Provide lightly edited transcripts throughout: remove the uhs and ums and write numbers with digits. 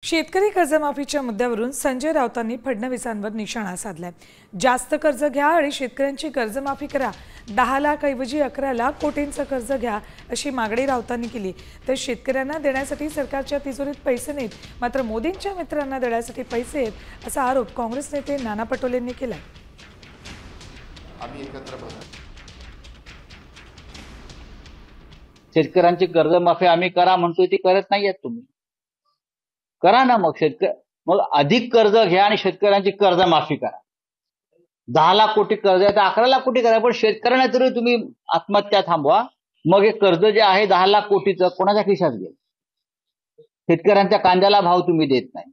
शेतकरी कर्जमाफीच्या मुद्द्यावरून संजय राऊतांनी फडणवीसांवर निशाणा साधलाय। जास्त कर्ज घ्या आणि शेतकऱ्यांची कर्जमाफी करा, 10 लाख ऐवजी 11 लाख कोटींचं कर्ज घ्या अशी मागणी राऊतांनी केली। तर शेतकऱ्यांना देण्यासाठी सरकारच्या तिजोरीत पैसे नाहीत, मात्र मोदींच्या मित्रांना देण्यासाठी पैसे आहेत असा आरोप काँग्रेस नेते नाना पटोलेंनी केलाय। शेतकऱ्यांची कर्जमाफी आम्ही करा म्हणतोय, ती करत नाहीयेत तुम्ही। करा ना मग अधिक कर्ज घ्या आणि शेतकऱ्यांची कर्जमाफी करा। 10 लाख कोटी कर्ज आहे तर 11 लाख कोटी करा, पण शेतकऱ्यांना तरी तुम्ही आत्महत्या थांबवा। मग हे कर्ज जे आहे 10 लाख कोटीचं कोणाच्या खिशात गेलं? शेतकऱ्यांच्या कांद्याला भाव तुम्ही देत नाही,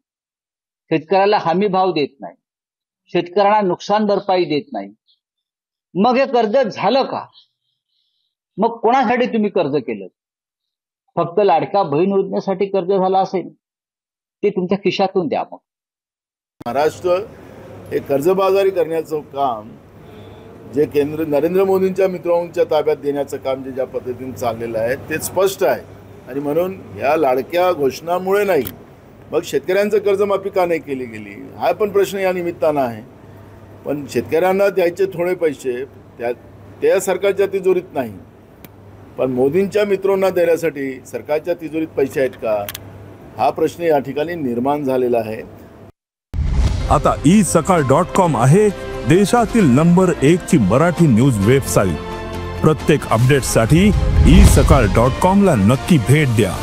शेतकऱ्याला हमी भाव देत नाही, शेतकऱ्यांना नुकसान भरपाई देत नाही। मग हे कर्ज झालं का? मग कोणासाठी तुम्ही कर्ज केलं? फक्त लाडक्या बहीण योजनेसाठी कर्ज झालं असेल ते तुमच्या खिशातून द्या। मग महाराष्ट्र हे कर्जबाजारी करण्याचं काम जे केंद्र नरेंद्र मोदींच्या मित्रांच्या ताब्यात देण्याचं काम जे ज्या पद्धतीने चाललेलं आहे ते स्पष्ट आहे। आणि म्हणून या लाडक्या घोषणामुळे नाही, मग शेतकऱ्यांचं कर्जमाफी का नाही केली गेली हा पण प्रश्न या निमित्तानं आहे। पण शेतकऱ्यांना द्यायचे थोडे पैसे त्या सरकारच्या तिजोरीत नाही, पण मोदींच्या मित्रांना देण्यासाठी सरकारच्या तिजोरीत पैसे आहेत का हा प्रश्न या ठिकाणी निर्माण झालेला आहे। आता isakal.com आहे देशातील नंबर 1 ची मराठी न्यूज वेबसाईट। प्रत्येक अपडेटसाठी isakal.com ला नक्की भेट द्या।